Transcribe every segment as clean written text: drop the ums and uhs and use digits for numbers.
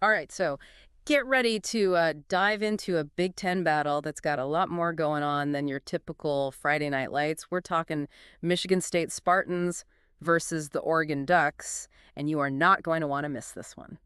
All right, so get ready to dive into a Big Ten battle that's got a lot more going on than your typical Friday Night Lights. We're talking Michigan State Spartans versus the Oregon Ducks, and you are not going to want to miss this one.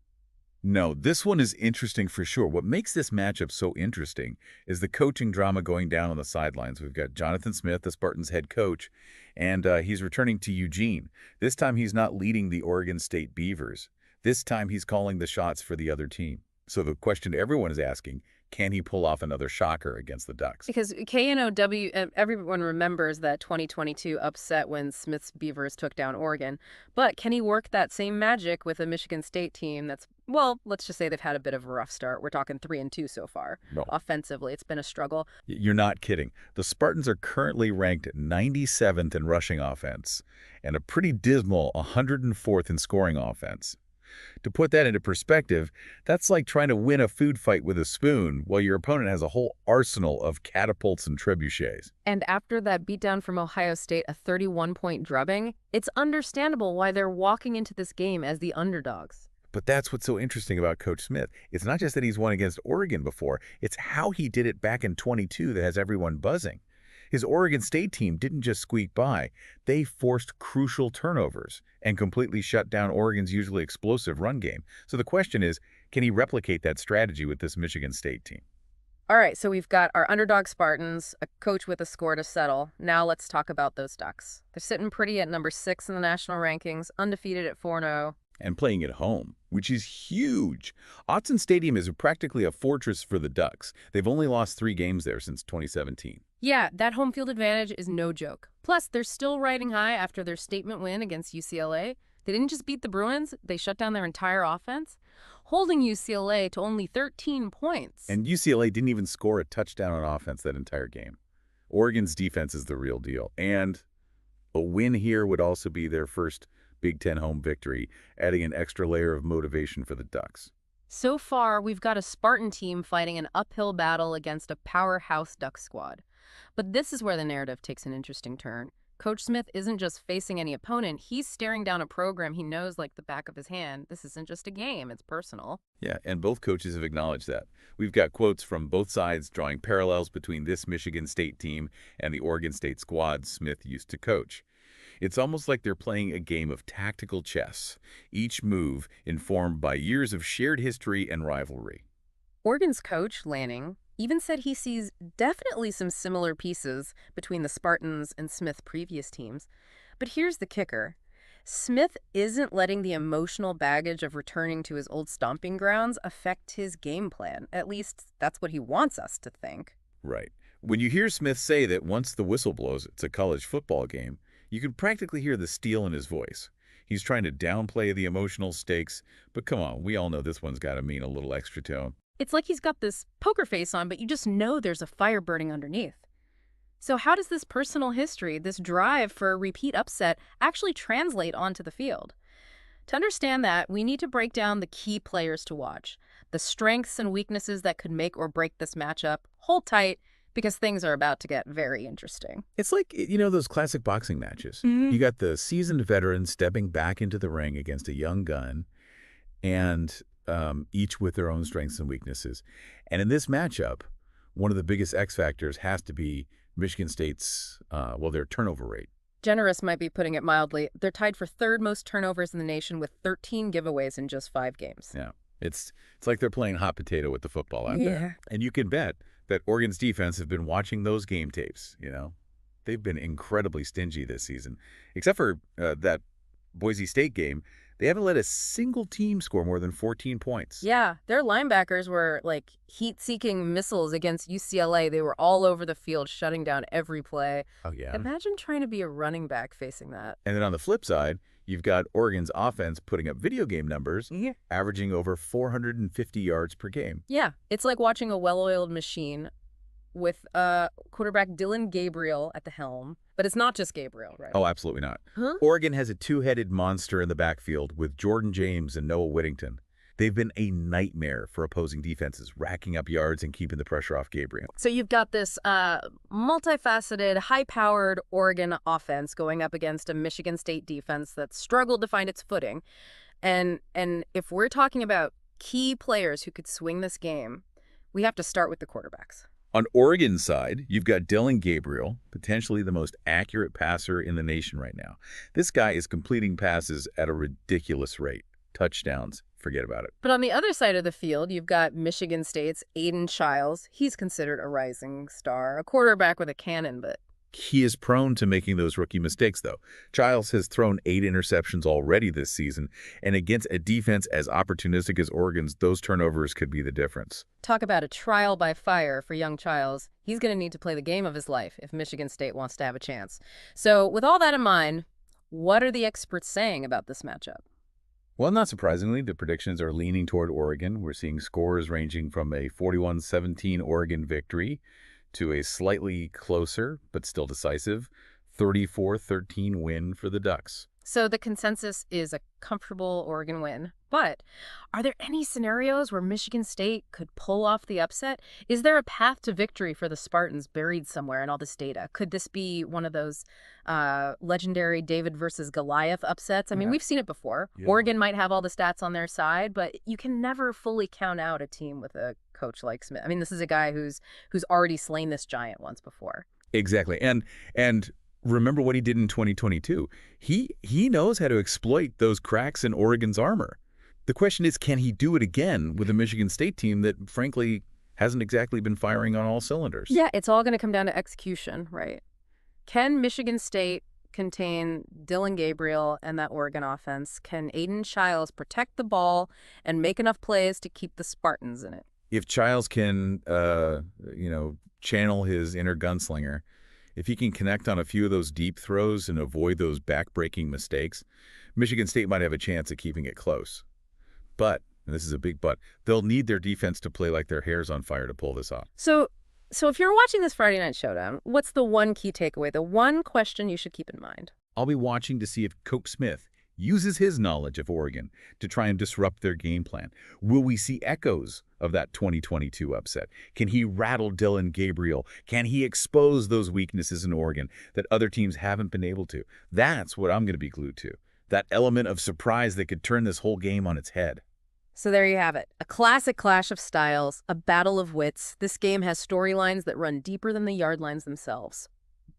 No, this one is interesting for sure. What makes this matchup so interesting is the coaching drama going down on the sidelines. We've got Jonathan Smith, the Spartans head coach, and he's returning to Eugene. This time he's not leading the Oregon State Beavers. This time he's calling the shots for the other team. So the question everyone is asking, can he pull off another shocker against the Ducks? Because KNOW, everyone remembers that 2022 upset when Smith's Beavers took down Oregon. But can he work that same magic with a Michigan State team that's, well, let's just say they've had a bit of a rough start. We're talking 3-2 so far. No. Offensively, it's been a struggle. You're not kidding. The Spartans are currently ranked 97th in rushing offense and a pretty dismal 104th in scoring offense. To put that into perspective, that's like trying to win a food fight with a spoon while your opponent has a whole arsenal of catapults and trebuchets. And after that beatdown from Ohio State, a 31-point drubbing, it's understandable why they're walking into this game as the underdogs. But that's what's so interesting about Coach Smith. It's not just that he's won against Oregon before, it's how he did it back in 22 that has everyone buzzing. His Oregon State team didn't just squeak by. They forced crucial turnovers and completely shut down Oregon's usually explosive run game. So the question is, can he replicate that strategy with this Michigan State team? All right, so we've got our underdog Spartans, a coach with a score to settle. Now let's talk about those Ducks. They're sitting pretty at number 6 in the national rankings, undefeated at 4-0. And playing at home, which is huge. Autzen Stadium is practically a fortress for the Ducks. They've only lost 3 games there since 2017. Yeah, that home field advantage is no joke. Plus, they're still riding high after their statement win against UCLA. They didn't just beat the Bruins, they shut down their entire offense, holding UCLA to only 13 points. And UCLA didn't even score a touchdown on offense that entire game. Oregon's defense is the real deal. And a win here would also be their first Big Ten home victory, adding an extra layer of motivation for the Ducks. So far, we've got a Spartan team fighting an uphill battle against a powerhouse Duck squad. But this is where the narrative takes an interesting turn. Coach Smith isn't just facing any opponent, he's staring down a program he knows like the back of his hand. This isn't just a game, it's personal. Yeah, and both coaches have acknowledged that. We've got quotes from both sides drawing parallels between this Michigan State team and the Oregon State squad Smith used to coach. It's almost like they're playing a game of tactical chess, each move informed by years of shared history and rivalry. Oregon's coach, Lanning, even said he sees definitely some similar pieces between the Spartans and Smith's previous teams. But here's the kicker. Smith isn't letting the emotional baggage of returning to his old stomping grounds affect his game plan. At least that's what he wants us to think. Right. When you hear Smith say that once the whistle blows, it's a college football game, you can practically hear the steel in his voice. He's trying to downplay the emotional stakes, but come on, we all know this one's got to mean a little extra to him. It's like he's got this poker face on, but you just know there's a fire burning underneath. So how does this personal history, this drive for a repeat upset, actually translate onto the field? To understand that, we need to break down the key players to watch, the strengths and weaknesses that could make or break this matchup. Hold tight, because things are about to get very interesting. It's like, those classic boxing matches. You got the seasoned veteran stepping back into the ring against a young gun, and each with their own strengths and weaknesses. And in this matchup, one of the biggest X factors has to be Michigan State's, their turnover rate. Generous might be putting it mildly. They're tied for 3rd most turnovers in the nation with 13 giveaways in just 5 games. Yeah, it's like they're playing hot potato with the football out there. And you can bet that Oregon's defense have been watching those game tapes, They've been incredibly stingy this season. Except for that Boise State game, they haven't let a single team score more than 14 points. Yeah, their linebackers were like heat-seeking missiles against UCLA. They were all over the field, shutting down every play. Oh, yeah. Imagine trying to be a running back facing that. And then on the flip side, you've got Oregon's offense putting up video game numbers, averaging over 450 yards per game. Yeah, it's like watching a well-oiled machine with quarterback Dylan Gabriel at the helm. But it's not just Gabriel, right? Oh, absolutely not. Huh? Oregon has a 2-headed monster in the backfield with Jordan James and Noah Whittington. They've been a nightmare for opposing defenses, racking up yards and keeping the pressure off Gabriel. So you've got this multifaceted, high-powered Oregon offense going up against a Michigan State defense that struggled to find its footing. And if we're talking about key players who could swing this game, we have to start with the quarterbacks. On Oregon's side, you've got Dylan Gabriel, potentially the most accurate passer in the nation right now. This guy is completing passes at a ridiculous rate. Touchdowns, forget about it. But on the other side of the field, you've got Michigan State's Aiden Childs. He's considered a rising star, a quarterback with a cannon, but He is prone to making those rookie mistakes, though. Childs has thrown 8 interceptions already this season, and against a defense as opportunistic as Oregon's, those turnovers could be the difference. talk about a trial by fire for young Childs. He's going to need to play the game of his life if Michigan State wants to have a chance. So with all that in mind, what are the experts saying about this matchup? Well, not surprisingly, the predictions are leaning toward Oregon. We're seeing scores ranging from a 41-17 Oregon victory to a slightly closer, but still decisive, 34-13 win for the Ducks. So the consensus is a comfortable Oregon win. But are there any scenarios where Michigan State could pull off the upset? Is there a path to victory for the Spartans buried somewhere in all this data? Could this be one of those legendary David versus Goliath upsets? I mean, we've seen it before. Yeah. Oregon might have all the stats on their side, but you can never fully count out a team with a coach like Smith. I mean, this is a guy who's already slain this giant once before. Exactly. And remember what he did in 2022. He knows how to exploit those cracks in Oregon's armor. The question is, can he do it again with a Michigan State team that, frankly, hasn't exactly been firing on all cylinders? Yeah, it's all going to come down to execution, right? Can Michigan State contain Dylan Gabriel and that Oregon offense? Can Aiden Childs protect the ball and make enough plays to keep the Spartans in it? If Childs can, channel his inner gunslinger, if he can connect on a few of those deep throws and avoid those back-breaking mistakes, Michigan State might have a chance at keeping it close. But, and this is a big but, they'll need their defense to play like their hair's on fire to pull this off. So if you're watching this Friday Night Showdown, what's the one key takeaway, the one question you should keep in mind? I'll be watching to see if Coach Smith uses his knowledge of Oregon to try and disrupt their game plan. Will we see echoes of that 2022 upset? Can he rattle Dylan Gabriel? Can he expose those weaknesses in Oregon that other teams haven't been able to? That's what I'm going to be glued to. That element of surprise that could turn this whole game on its head. So there you have it. A classic clash of styles, a battle of wits. This game has storylines that run deeper than the yard lines themselves.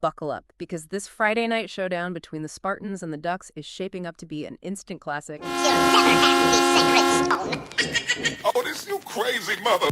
Buckle up, because this Friday night showdown between the Spartans and the Ducks is shaping up to be an instant classic. You'll never have me, Sacred Stone. Oh, this you crazy mother.